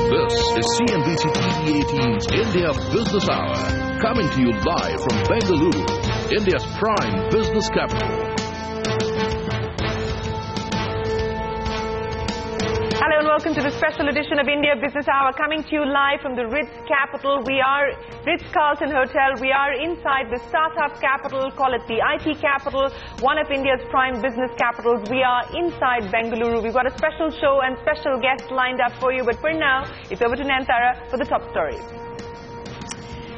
This is CNBC TV 18's India Business Hour, coming to you live from Bengaluru, India's prime business capital. Hello and welcome to the special edition of India Business Hour, coming to you live from the Ritz capital. We are Ritz-Carlton Hotel. We are inside the startup capital, call it the IT capital, one of India's prime business capitals. We are inside Bengaluru. We've got a special show and special guest lined up for you. But for now, it's over to Nantara for the top stories.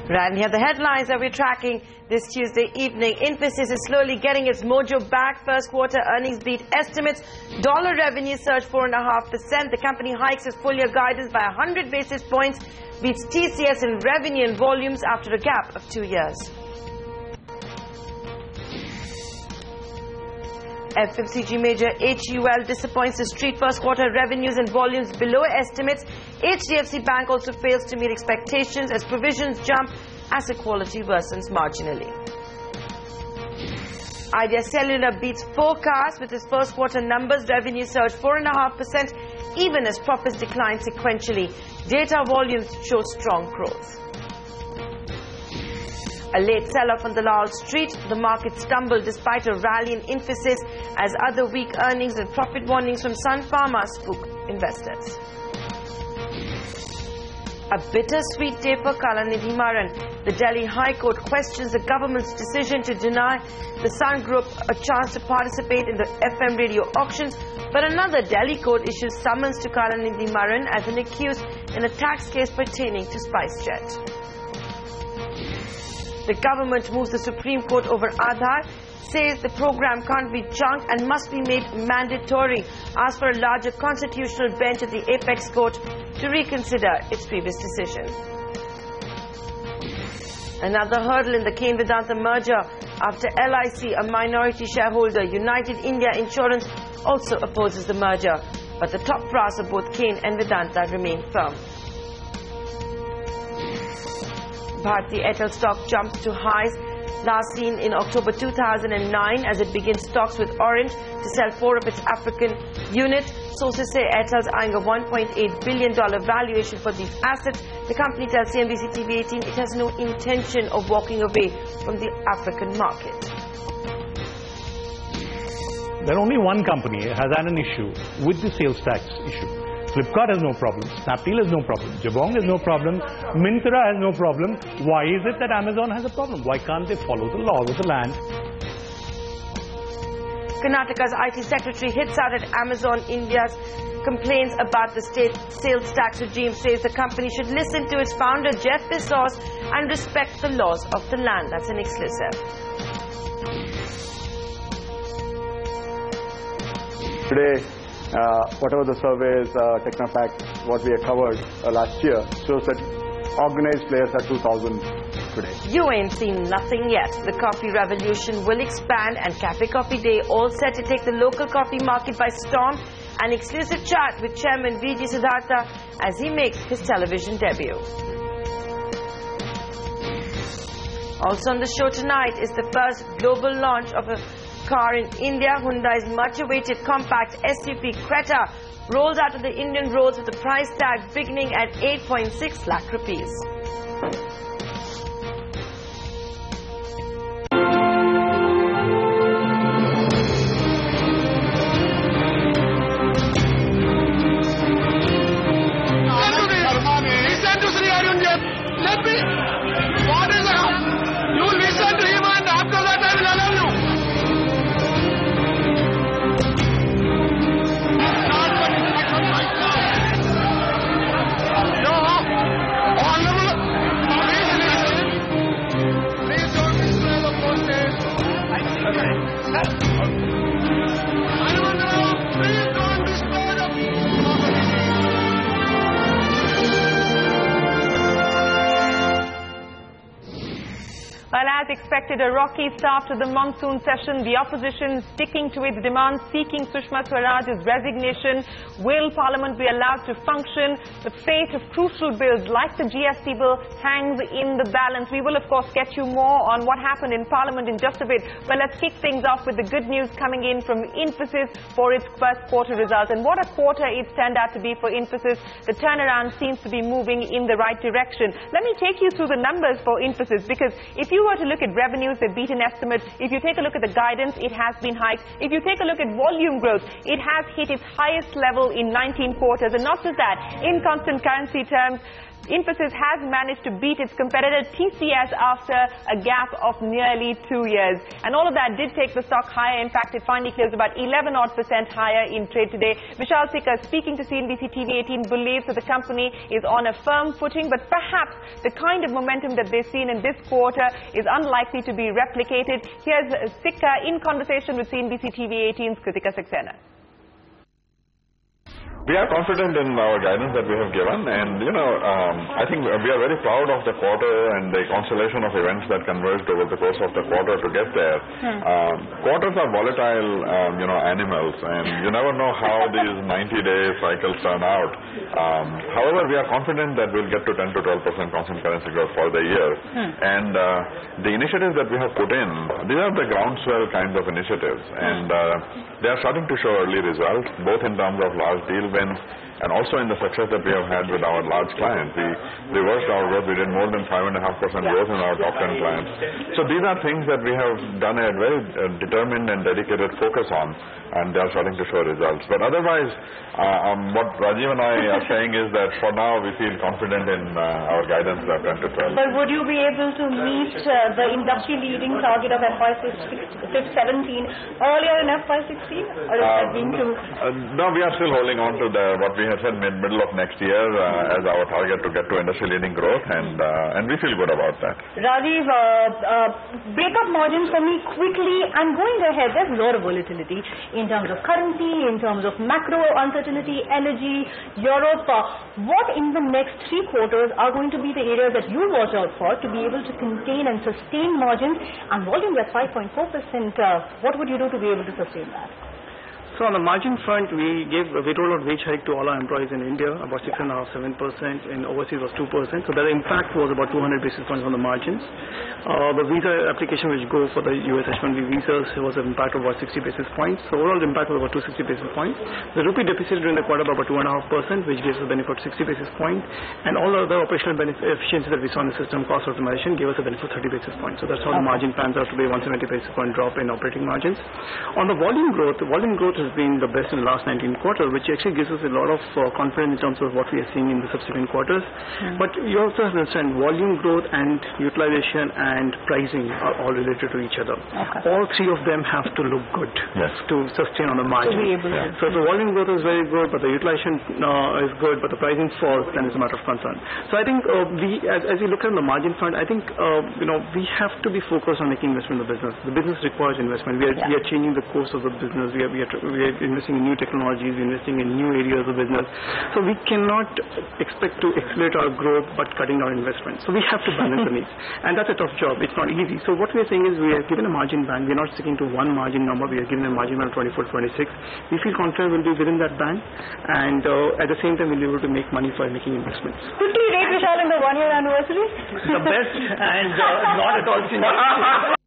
Right, and here are the headlines that we're tracking this Tuesday evening. Infosys is slowly getting its mojo back. First quarter earnings beat estimates. Dollar revenue surged 4.5%. The company hikes its full year guidance by 100 basis points. Beats TCS in revenue and volumes after a gap of 2 years. FMCG major HUL disappoints the street. First quarter revenues and volumes below estimates. HDFC Bank also fails to meet expectations as provisions jump, asset quality worsens marginally. Idea Cellular beats forecasts with its first quarter numbers. Revenue surged 4.5%, even as profits declined sequentially. Data volumes show strong growth. A late sell-off on the Wall Street. The market stumbled despite a rally in Infosys as other weak earnings and profit warnings from Sun Pharma spook investors. A bittersweet day for Kalanidhi Maran. The Delhi High Court questions the government's decision to deny the Sun Group a chance to participate in the FM radio auctions, but another Delhi court issues summons to Kalanidhi Maran as an accused in a tax case pertaining to SpiceJet. The government moves the Supreme Court over Aadhaar, says the program can't be chunked and must be made mandatory, asks for a larger constitutional bench at the Apex Court to reconsider its previous decision. Another hurdle in the CAIRN-VEDANTA merger after LIC, a minority shareholder, United India Insurance, also opposes the merger, but the top brass of both CAIRN and Vedanta remain firm. Bharti Airtel stock jumps to highs last seen in October 2009 as it begins talks with Orange to sell 4 of its African units. Sources say Airtel's eyeing a $1.8 billion valuation for these assets. The company tells CNBC TV 18 it has no intention of walking away from the African market. There only one company has had an issue with the sales tax issue. Flipkart has no problem, Snapdeal has no problem, Jabong has no problem, Myntra has no problem. Why is it that Amazon has a problem? Why can't they follow the laws of the land? Karnataka's IT secretary hits out at Amazon India's complaints about the state sales tax regime, says the company should listen to its founder Jeff Bezos and respect the laws of the land. That's an exclusive. Today, whatever the surveys, Technopact, what we have covered last year, shows that organized players are 2,000 today. You ain't seen nothing yet. The coffee revolution will expand, and Cafe Coffee Day all set to take the local coffee market by storm. An exclusive chat with Chairman V.G. Siddhartha as he makes his television debut. Also on the show tonight is the first global launch of a car in India. Hyundai's much-awaited compact SUV Creta rolls out of the Indian roads with a price tag beginning at 8.6 lakh rupees. Listen to Sri Arun. Let me. What is that? You listen to him, and after that I will allow you. No, honorable as expected, a rocky start to the monsoon session. The opposition sticking to its demands, seeking Sushma Swaraj's resignation. Will Parliament be allowed to function? The fate of crucial bills like the GST bill hangs in the balance. We will, of course, get you more on what happened in Parliament in just a bit. But let's kick things off with the good news coming in from Infosys for its first quarter results. And what a quarter it's turned out to be for Infosys. The turnaround seems to be moving in the right direction. Let me take you through the numbers for Infosys, because if you were to look at revenues, they've beaten estimates. If you take a look at the guidance, it has been hiked. If you take a look at volume growth, it has hit its highest level in 19 quarters. And not just that, in constant currency terms, Infosys has managed to beat its competitor TCS after a gap of nearly 2 years. And all of that did take the stock higher. In fact, it finally closed about 11% higher in trade today. Vishal Sikka, speaking to CNBC TV18, believes that the company is on a firm footing, but perhaps the kind of momentum that they've seen in this quarter is unlikely to be replicated. Here's Sikka in conversation with CNBC TV18's Kritika Saxena. We are confident in our guidance that we have given, and I think we are very proud of the quarter and the constellation of events that converged over the course of the quarter to get there. Quarters are volatile, animals, and you never know how these 90-day cycles turn out. However, we are confident that we'll get to 10 to 12% constant currency growth for the year. And the initiatives that we have put in, these are the groundswell kinds of initiatives, and they are starting to show early results, both in terms of large deal wins and also in the success that we have had with our large clients. We reversed our growth. We did more than 5.5% growth in our top 10 clients. So these are things that we have done a very determined and dedicated focus on, and they are starting to show results. But otherwise, what Rajiv and I are saying is that for now we feel confident in our guidance of 10 to 12. But would you be able to meet the industry-leading target of FY17 earlier in FY16? Or is that being too... No, we are still holding on to what we have said middle of next year as our target to get to industry-leading growth, and we feel good about that. Rajiv, break up margins for me quickly, and going ahead, there's a lot of volatility in terms of currency, in terms of macro uncertainty, energy, Europe. What in the next 3 quarters are going to be the areas that you watch out for to be able to contain and sustain margins, and volume at 5.4%, what would you do to be able to sustain that? So on the margin front, we rolled out wage hike to all our employees in India, about 6.5%, 7%, and overseas was 2%. So that impact was about 200 basis points on the margins. The visa application which go for the US H-1B visas was an impact of about 60 basis points. So overall the impact was about 260 basis points. The rupee depreciated during the quarter by about 2.5%, which gives us a benefit of 60 basis points. And all the other operational efficiencies that we saw in the system, cost optimization, gave us a benefit of 30 basis points. So that's how the margin plans out to be, 170 basis point drop in operating margins. On the volume growth has been the best in the last 19 quarters, which actually gives us a lot of confidence in terms of what we are seeing in the subsequent quarters. But you also have to understand volume growth and utilization and pricing are all related to each other. All three of them have to look good to sustain on the margin. So the volume growth is very good, but the utilization is good, but the pricing falls, then it's a matter of concern. So I think as we look at the margin front, I think we have to be focused on making investment in the business. The business requires investment. We are changing the course of the business. We are investing in new technologies, investing in new areas of business. So we cannot expect to accelerate our growth but cutting our investment. So we have to balance the needs. And that's a tough job. It's not easy. So what we are saying is we are given a margin band. We are not sticking to one margin number. We are given a margin band of 24-26. We feel confident we'll be within that band. And at the same time, we'll be able to make money for making investments. Quickly rate Vishal in the 1-year anniversary. The best and not at all senior.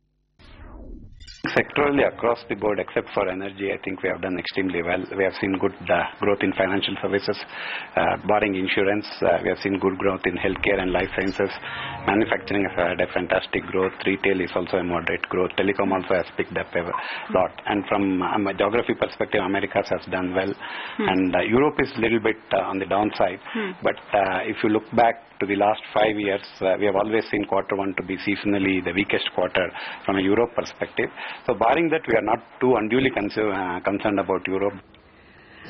Sectorally across the board, except for energy, I think we have done extremely well. We have seen good growth in financial services, barring insurance. We have seen good growth in healthcare and life sciences. Manufacturing has had a fantastic growth. Retail is also a moderate growth. Telecom also has picked up a lot. And from a geography perspective, Americas has done well. And Europe is a little bit on the downside. But if you look back to the last 5 years, we have always seen Q1 to be seasonally the weakest quarter from a Europe perspective. So barring that, we are not too unduly concerned about Europe.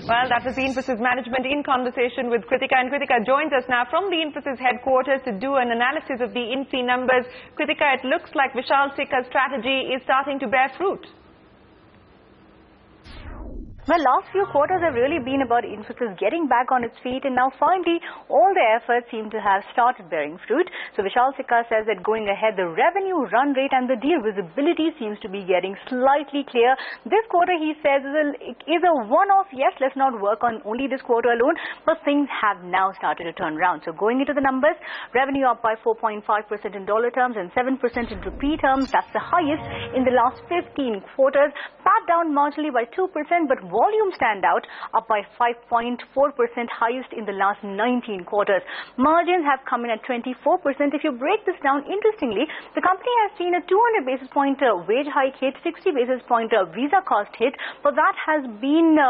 Well, that was the Infosys management in conversation with Kritika. And Kritika joins us now from the Infosys headquarters to do an analysis of the Infi numbers. Kritika, it looks like Vishal Sikka's strategy is starting to bear fruit. Well, last few quarters have really been about Infosys getting back on its feet, and now finally all the efforts seem to have started bearing fruit. So Vishal Sikka says that going ahead, the revenue run rate and the deal visibility seems to be getting slightly clear. This quarter, he says, is a one-off. Yes, let's not work on only this quarter alone, but things have now started to turn around. So going into the numbers, revenue up by 4.5% in dollar terms and 7% in rupee terms. That's the highest in the last 15 quarters. PAT down marginally by 2%, but volume stand out, up by 5.4%, highest in the last 19 quarters. Margins have come in at 24%. If you break this down, interestingly, the company has seen a 200 basis point wage hike hit, 60 basis point visa cost hit, but that has been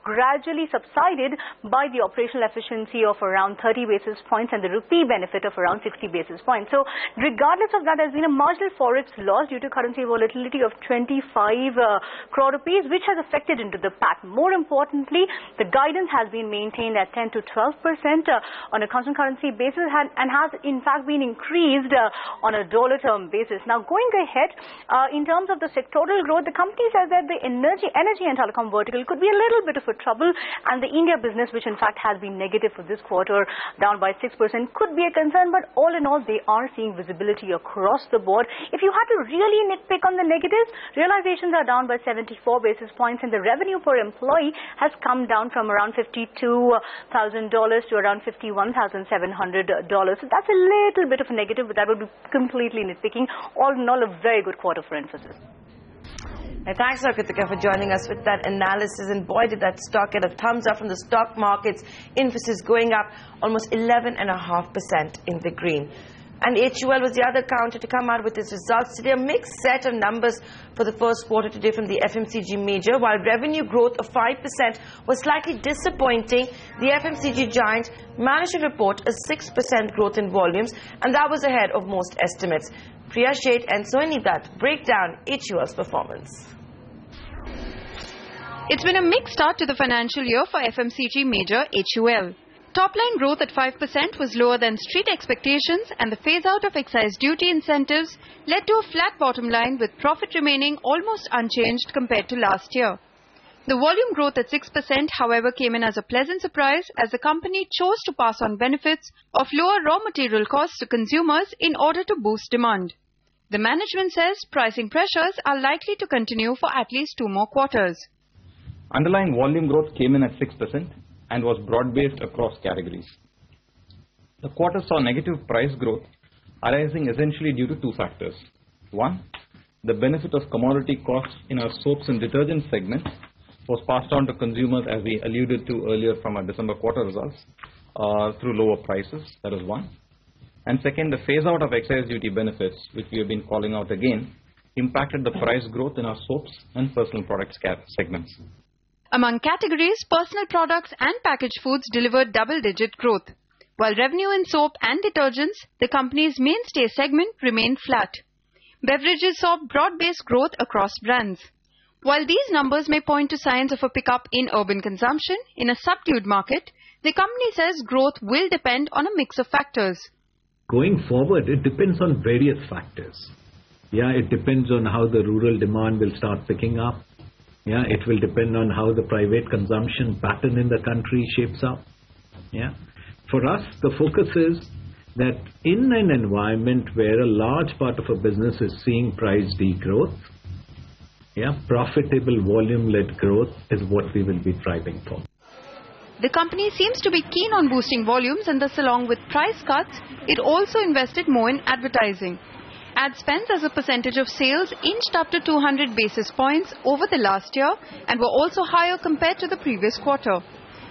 gradually subsided by the operational efficiency of around 30 basis points and the rupee benefit of around 60 basis points. So regardless of that, there's been a marginal forex loss due to currency volatility of 25 crore rupees, which has affected into the PAT. More importantly, the guidance has been maintained at 10 to 12% on a constant currency basis and has in fact been increased on a dollar term basis. Now going ahead, in terms of the sectoral growth, the company says that the energy and telecom vertical could be a little bit of a trouble, and the India business, which in fact has been negative for this quarter, down by 6%, could be a concern, but all in all, they are seeing visibility across the board. If you had to really nitpick on the negatives, realizations are down by 74 basis points, and the revenue per employee has come down from around $52,000 to around $51,700. So that's a little bit of a negative, but that would be completely nitpicking. All in all, a very good quarter for Infosys. Thanks, Kritika, for joining us with that analysis. And boy, did that stock get a thumbs up from the stock markets. Infosys going up almost 11.5% in the green. And HUL was the other counter to come out with its results today. A mixed set of numbers for the first quarter today from the FMCG major. While revenue growth of 5% was slightly disappointing, the FMCG giant managed to report a 6% growth in volumes, and that was ahead of most estimates. Priya Sheth and Sohini Dutt break down HUL's performance. It's been a mixed start to the financial year for FMCG major HUL. Top-line growth at 5% was lower than street expectations, and the phase-out of excise duty incentives led to a flat bottom line, with profit remaining almost unchanged compared to last year. The volume growth at 6%, however, came in as a pleasant surprise as the company chose to pass on benefits of lower raw material costs to consumers in order to boost demand. The management says pricing pressures are likely to continue for at least 2 more quarters. Underlying volume growth came in at 6% and was broad-based across categories. The quarter saw negative price growth arising essentially due to 2 factors. One, the benefit of commodity costs in our soaps and detergent segment was passed on to consumers, as we alluded to earlier from our December quarter results, through lower prices. That is one. And second, the phase-out of excise duty benefits, which we have been calling out again, impacted the price growth in our soaps and personal products segments. Among categories, personal products and packaged foods delivered double-digit growth, while revenue in soap and detergents, the company's mainstay segment, remained flat. Beverages saw broad-based growth across brands. While these numbers may point to signs of a pickup in urban consumption in a subdued market, the company says growth will depend on a mix of factors. Going forward, it depends on various factors. It depends on how the rural demand will start picking up. It will depend on how the private consumption pattern in the country shapes up. For us, the focus is that in an environment where a large part of a business is seeing price degrowth, profitable volume-led growth is what we will be striving for. The company seems to be keen on boosting volumes, and thus, along with price cuts, it also invested more in advertising. Ad spends as a percentage of sales inched up to 200 basis points over the last year and were also higher compared to the previous quarter.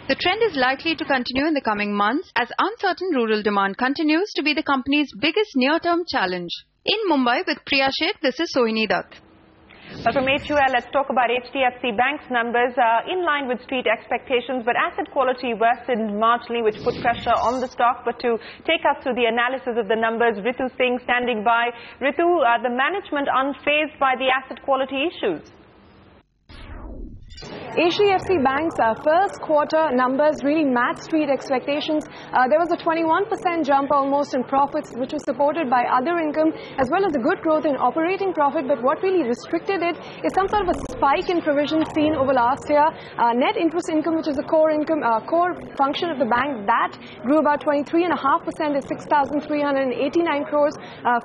The trend is likely to continue in the coming months as uncertain rural demand continues to be the company's biggest near-term challenge. In Mumbai with Priya Sheth, this is Sohini Dutt. But from HUL, let's talk about HDFC Bank's numbers in line with street expectations, but asset quality worsened marginally, which put pressure on the stock. But to take us through the analysis of the numbers, Ritu Singh standing by. Ritu, the management unfazed by the asset quality issues? HDFC Bank's first quarter numbers really matched street expectations. There was a 21% jump almost in profits, which was supported by other income as well as a good growth in operating profit. But what really restricted it is some sort of a spike in provisions seen over last year. Net interest income, which is a core income, core function of the bank, that grew about 23.5% to 6,389 crores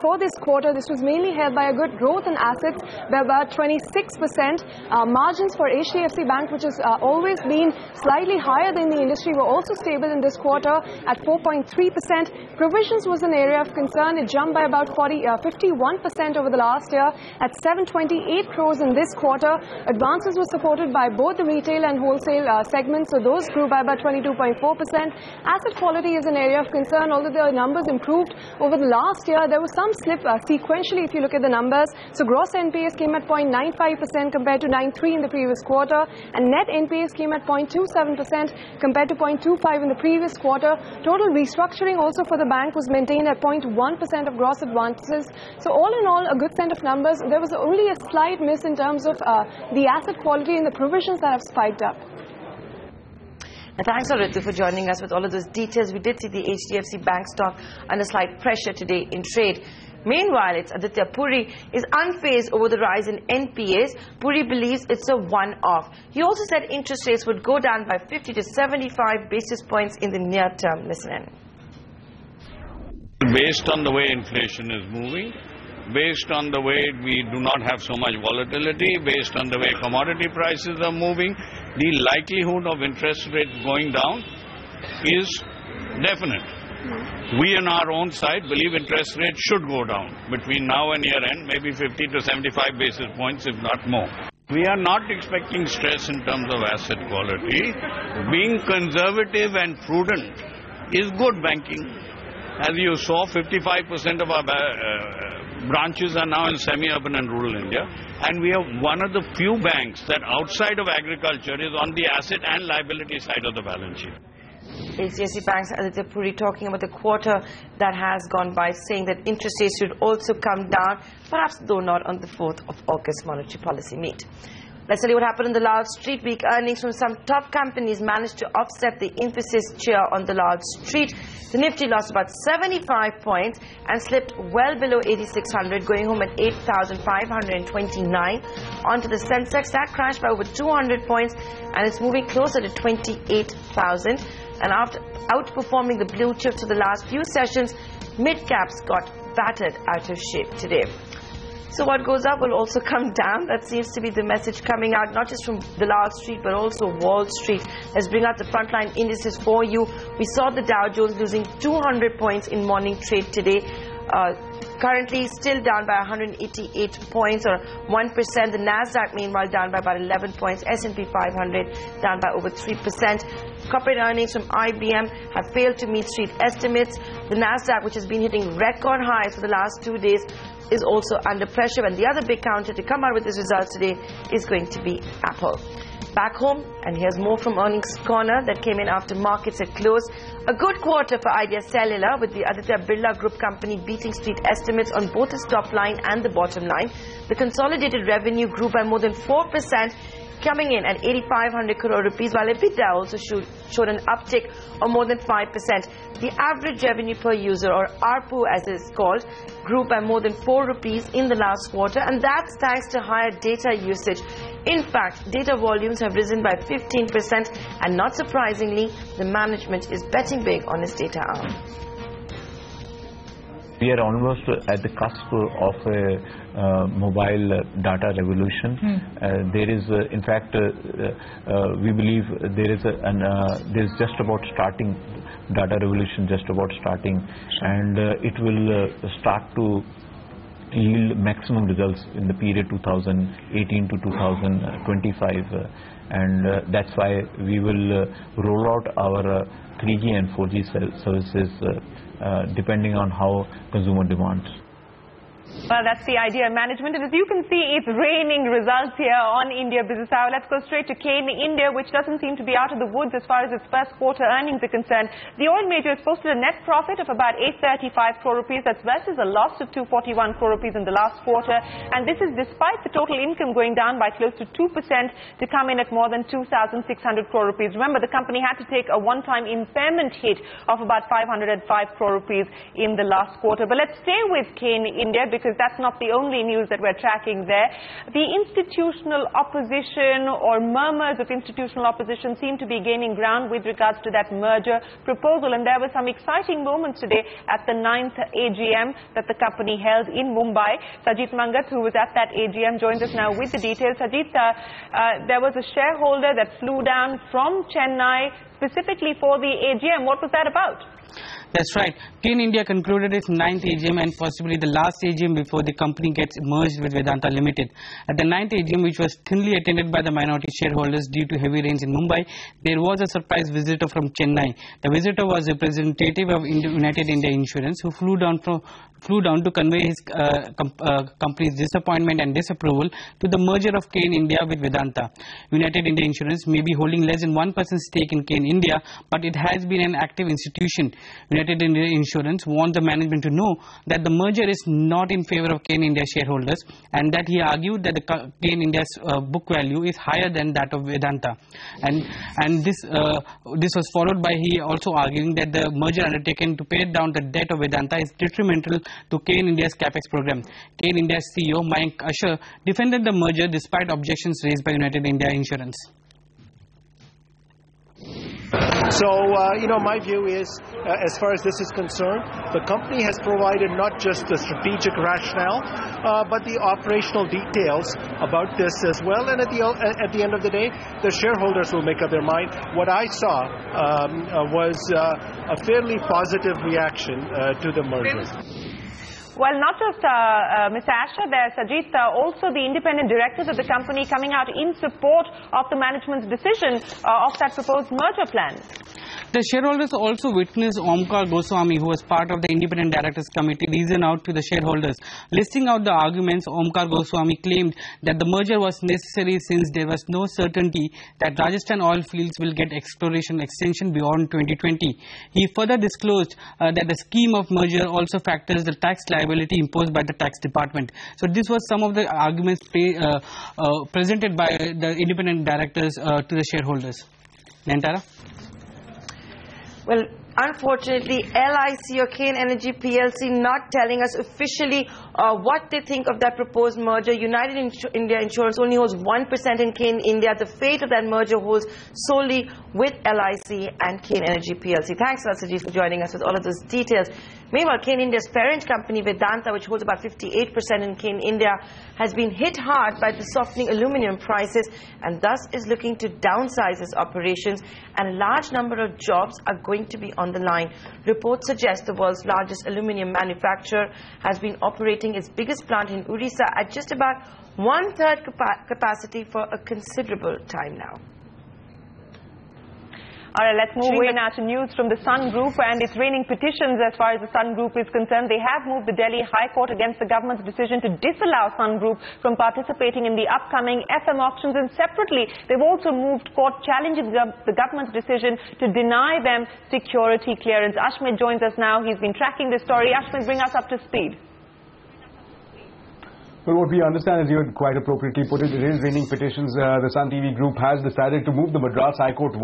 for this quarter. This was mainly held by a good growth in assets by about 26%. Margins for HDFC Bank, which has always been slightly higher than the industry, were also stable in this quarter at 4.3%. Provisions was an area of concern. It jumped by about 51% over the last year at 728 crores in this quarter. Advances were supported by both the retail and wholesale segments, so those grew by about 22.4%. Asset quality is an area of concern. Although the numbers improved over the last year, there was some slip sequentially if you look at the numbers. So gross NPAs came at 0.95% compared to 0.93 in the previous quarter, and net NPAs came at 0.27% compared to 0.25 in the previous quarter. Total restructuring also for the bank was maintained at 0.1% of gross advances. So all in all, a good set of numbers. There was only a slight miss in terms of the asset quality and the provisions that have spiked up. Thanks, Ritu, for joining us with all of those details. We did see the HDFC Bank stock under slight pressure today in trade. Meanwhile, it's Aditya Puri is unfazed over the rise in NPAs. Puri believes it's a one-off. He also said interest rates would go down by 50 to 75 basis points in the near term. Listen in. Based on the way inflation is moving, based on the way we do not have so much volatility, based on the way commodity prices are moving, the likelihood of interest rates going down is definite. We on our own side believe interest rates should go down between now and year end, maybe 50 to 75 basis points, if not more. We are not expecting stress in terms of asset quality. Being conservative and prudent is good banking. As you saw, 55% of our branches are now in semi-urban and rural India, and we are one of the few banks that outside of agriculture is on the asset and liability side of the balance sheet. HDFC Bank's Aditya Puri talking about the quarter that has gone by, saying that interest rates should also come down, perhaps though not on the 4th of August monetary policy meet. Let's tell you what happened in the Lal Street. Week earnings from some top companies managed to offset the Infosys cheer on the Lal Street. The Nifty lost about 75 points and slipped well below 8,600, going home at 8,529. Onto the Sensex, that crashed by over 200 points and it's moving closer to 28,000. And after outperforming the blue chips for the last few sessions, mid-caps got battered out of shape today. So what goes up will also come down. That seems to be the message coming out, not just from the Lal Street, but also Wall Street. Let's bring out the frontline indices for you. We saw the Dow Jones losing 200 points in morning trade today. Currently still down by 188 points or 1%. The Nasdaq, meanwhile, down by about 11 points. S&P 500 down by over 3%. Corporate earnings from IBM have failed to meet street estimates. The Nasdaq, which has been hitting record highs for the last 2 days, is also under pressure. And the other big counter to come out with its results today is going to be Apple. Back home, and here's more from Earnings Corner that came in after markets had closed. A good quarter for Idea Cellular, with the Aditya Birla Group company beating street estimates on both the top line and the bottom line. The consolidated revenue grew by more than 4%, coming in at 8,500 crore rupees, while EBITDA also showed an uptick of more than 5%. The average revenue per user, or ARPU as it is called, grew by more than 4 rupees in the last quarter, and that's thanks to higher data usage. In fact, data volumes have risen by 15%, and not surprisingly, the management is betting big on its data arm. We are almost at the cusp of a mobile data revolution. There is, in fact, we believe there is just about starting data revolution, just about starting, and it will start to yield maximum results in the period 2018 to 2025, and that's why we will roll out our 3G and 4G services depending on how consumer demands. Well, that's the idea, management. And as you can see, it's raining results here on India Business Hour. Let's go straight to CAIRN India, which doesn't seem to be out of the woods as far as its first quarter earnings are concerned. The oil major has posted a net profit of about 835 crore rupees. That's versus a loss of 241 crore rupees in the last quarter. And this is despite the total income going down by close to 2% to come in at more than 2,600 crore rupees. Remember, the company had to take a one-time impairment hit of about 505 crore rupees in the last quarter. But let's stay with CAIRN India, because that's not the only news that we're tracking there. The institutional opposition, or murmurs of institutional opposition, seem to be gaining ground with regards to that merger proposal. And there were some exciting moments today at the 9th AGM that the company held in Mumbai. Sajit Mangat, who was at that AGM, joins us now with the details. Sajit, there was a shareholder that flew down from Chennai specifically for the AGM. What was that about? That's right. CAIRN India concluded its 9th AGM and possibly the last AGM before the company gets merged with Vedanta Limited. At the 9th AGM, which was thinly attended by the minority shareholders due to heavy rains in Mumbai, there was a surprise visitor from Chennai. The visitor was a representative of United India Insurance, who flew down to convey his company's disappointment and disapproval to the merger of CAIRN India with Vedanta. United India Insurance may be holding less than 1% stake in CAIRN India, but it has been an active institution. United India Insurance wants the management to know that the merger is not in favor of CAIRN India shareholders, and that he argued that the CAIRN India's book value is higher than that of Vedanta. And this was followed by he also arguing that the merger undertaken to pay down the debt of Vedanta is detrimental to CAIRN India's capex program. CAIRN India's CEO Mayank Asher defended the merger despite objections raised by United India Insurance. So, my view is, as far as this is concerned, the company has provided not just the strategic rationale, but the operational details about this as well. And at the end of the day, the shareholders will make up their mind. What I saw was a fairly positive reaction to the merger. Well, not just Mr. Asher there, Sajit, also the independent directors of the company coming out in support of the management's decision of that proposed merger plan. The shareholders also witnessed Omkar Goswami, who was part of the Independent Directors Committee, reason out to the shareholders. Listing out the arguments, Omkar Goswami claimed that the merger was necessary since there was no certainty that Rajasthan oil fields will get exploration extension beyond 2020. He further disclosed that the scheme of merger also factors the tax liability imposed by the tax department. So this was some of the arguments presented by the independent directors to the shareholders. Nantara? Well, unfortunately, LIC or CAIRN Energy PLC not telling us officially what they think of that proposed merger. United India Insurance only holds 1% in CAIRN India. The fate of that merger holds solely with LIC and CAIRN Energy PLC. Thanks, Sajid, for joining us with all of those details. Meanwhile, CAIRN India's parent company, Vedanta, which holds about 58% in CAIRN India, has been hit hard by the softening aluminium prices and thus is looking to downsize its operations, and a large number of jobs are going to be on the line. Reports suggest the world's largest aluminium manufacturer has been operating its biggest plant in Odisha at just about one-third capacity for a considerable time now. All right, let's move away now to news from the Sun Group, and it's raining petitions as far as the Sun Group is concerned. They have moved the Delhi High Court against the government's decision to disallow Sun Group from participating in the upcoming FM auctions, and separately, they've also moved court challenging the government's decision to deny them security clearance. Ashmit joins us now. He's been tracking this story. Ashmit, bring us up to speed. Well, what we understand is, you had quite appropriately put it, it is raining petitions. The Sun TV group has decided to move the Madras High Court 1.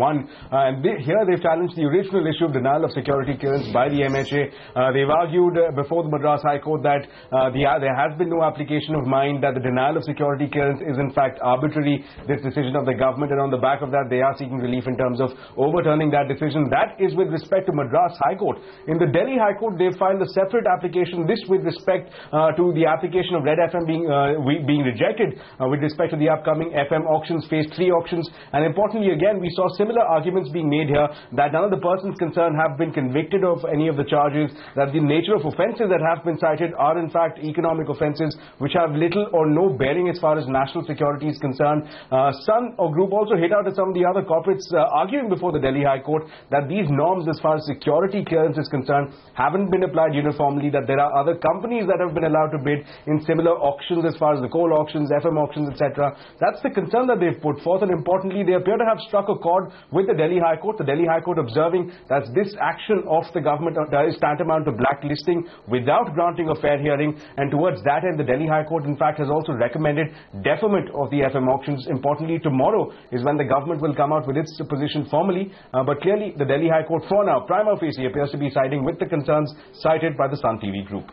And here they've challenged the original issue of denial of security clearance by the MHA. They've argued before the Madras High Court that there has been no application of mind, that the denial of security clearance is in fact arbitrary, this decision of the government. And on the back of that, they are seeking relief in terms of overturning that decision. That is with respect to Madras High Court. In the Delhi High Court, they've filed a separate application, this with respect to the application of Red FM being being rejected with respect to the upcoming FM auctions, phase 3 auctions. And importantly, again, we saw similar arguments being made here that none of the persons concerned have been convicted of any of the charges, that the nature of offences that have been cited are in fact economic offences which have little or no bearing as far as national security is concerned. Sun Group also hit out at some of the other corporates arguing before the Delhi High Court that these norms as far as security clearance is concerned haven't been applied uniformly, that there are other companies that have been allowed to bid in similar auctions as far as the coal auctions, FM auctions, etc. That's the concern that they've put forth, and importantly, they appear to have struck a chord with the Delhi High Court. The Delhi High Court observing that this action of the government is tantamount to blacklisting without granting a fair hearing, and towards that end, the Delhi High Court, in fact, has also recommended deferment of the FM auctions. Importantly, tomorrow is when the government will come out with its position formally, but clearly the Delhi High Court for now, prima facie, appears to be siding with the concerns cited by the Sun TV Group.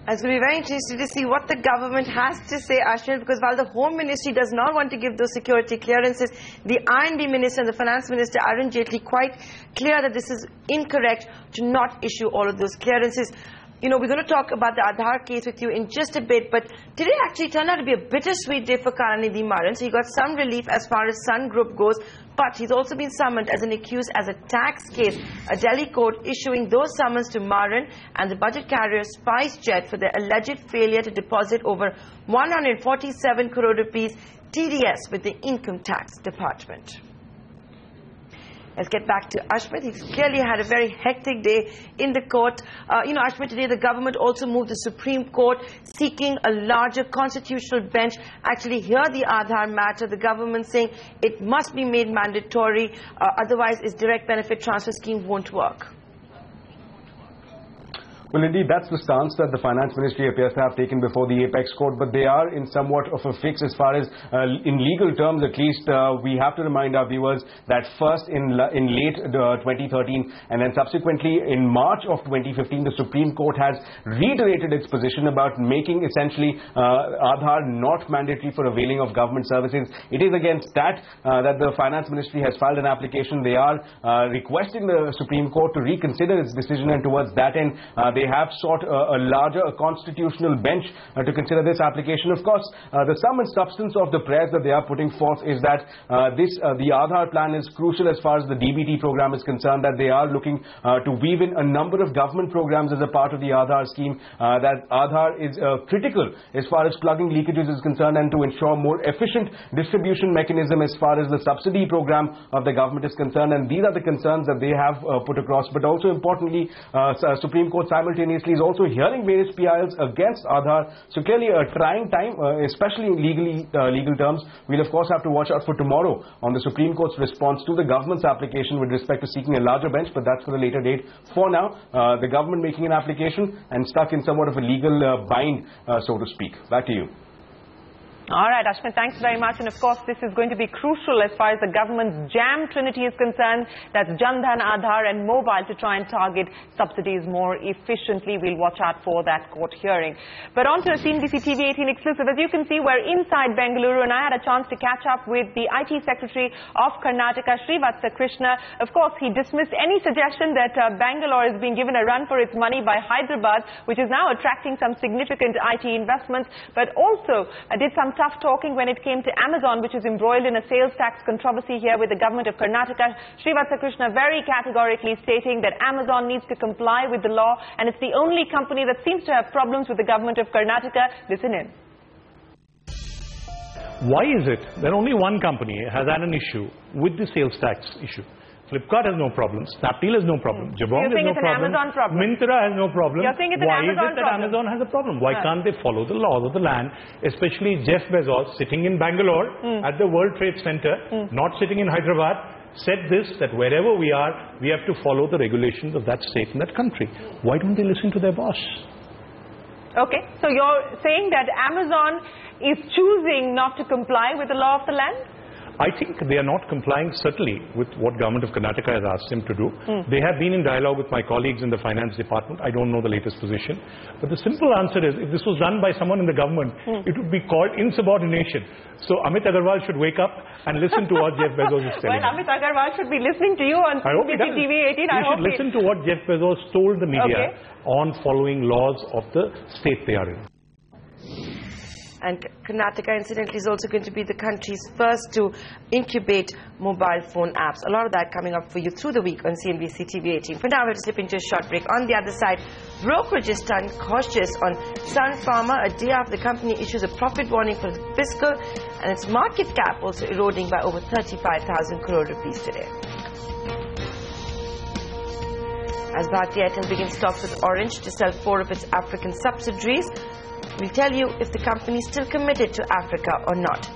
It's going to be very interesting to see what the government has to say, Ashwin, because while the Home Ministry does not want to give those security clearances, the R&D Minister and the Finance Minister, Arun Jaitley, quite clear that this is incorrect to not issue all of those clearances. You know, we're going to talk about the Aadhaar case with you in just a bit, but today actually turned out to be a bittersweet day for Karanidhi Maran. So he got some relief as far as Sun Group goes, but he's also been summoned as an accused as a tax case. A Delhi court issuing those summons to Maran and the budget carrier SpiceJet for their alleged failure to deposit over 147 crore rupees TDS with the Income Tax Department. Let's get back to Ashmit. He's clearly had a very hectic day in the court. Ashmit, today the government also moved the Supreme Court seeking a larger constitutional bench. Actually, hear the Aadhaar matter. The government saying it must be made mandatory. Otherwise, its direct benefit transfer scheme won't work. Well, indeed, that's the stance that the Finance Ministry appears to have taken before the Apex Court, but they are in somewhat of a fix as far as, in legal terms at least, we have to remind our viewers that first in late 2013 and then subsequently in March of 2015, the Supreme Court has reiterated its position about making essentially Aadhaar not mandatory for availing of government services. It is against that that the Finance Ministry has filed an application. They are requesting the Supreme Court to reconsider its decision, and towards that end, they have sought a larger constitutional bench to consider this application. Of course, the sum and substance of the prayers that they are putting forth is that the Aadhaar plan is crucial as far as the DBT program is concerned, that they are looking to weave in a number of government programs as a part of the Aadhaar scheme, that Aadhaar is critical as far as plugging leakages is concerned and to ensure more efficient distribution mechanism as far as the subsidy program of the government is concerned. And these are the concerns that they have put across. But also importantly, Supreme Court simultaneously is also hearing various PILs against Aadhaar. So clearly a trying time, especially in legal terms. We'll of course have to watch out for tomorrow on the Supreme Court's response to the government's application with respect to seeking a larger bench, but that's for a later date. For now, the government making an application and stuck in somewhat of a legal bind, so to speak. Back to you. All right, Ashwin, thanks very much. And of course, this is going to be crucial as far as the government's jam trinity is concerned. That's Jan Dhan, Aadhaar and mobile to try and target subsidies more efficiently. We'll watch out for that court hearing. But on to a CNBC TV 18 exclusive. As you can see, we're inside Bengaluru, and I had a chance to catch up with the IT Secretary of Karnataka, Srivatsa Krishna. Of course, he dismissed any suggestion that Bangalore is being given a run for its money by Hyderabad, which is now attracting some significant IT investments, but also did some tough talking when it came to Amazon, which is embroiled in a sales tax controversy here with the government of Karnataka. Srivatsa Krishna very categorically stating that Amazon needs to comply with the law, and it's the only company that seems to have problems with the government of Karnataka. Listen in. Why is it that only one company has had an issue with the sales tax issue? Flipkart has no problem. Snapdeal has no problem. Jabong has no problem. Myntra has no problem. You're saying it's Why an Amazon is it that Amazon has a problem? Why can't they follow the laws of the land? Especially Jeff Bezos sitting in Bangalore at the World Trade Center, not sitting in Hyderabad, said this, that wherever we are, we have to follow the regulations of that state and that country. Why don't they listen to their boss? Okay, so you're saying that Amazon is choosing not to comply with the law of the land? I think they are not complying certainly with what government of Karnataka has asked them to do. They have been in dialogue with my colleagues in the finance department. I don't know the latest position. But the simple answer is, if this was done by someone in the government, it would be called insubordination. So Amit Agarwal should wake up and listen to what Jeff Bezos is telling. Well, Amit Agarwal should be listening to you on CNBC TV 18. He should listen to what Jeff Bezos told the media on following laws of the state they are in. And Karnataka, incidentally, is also going to be the country's first to incubate mobile phone apps. A lot of that coming up for you through the week on CNBC TV 18. For now, we'll slip into a short break. On the other side, brokerages turn cautious on Sun Pharma a day after the company issues a profit warning for the fiscal, and its market cap also eroding by over 35,000 crore rupees today. As Bharti Airtel begins talks with Orange to sell 4 of its African subsidiaries, we'll tell you if the company is still committed to Africa or not.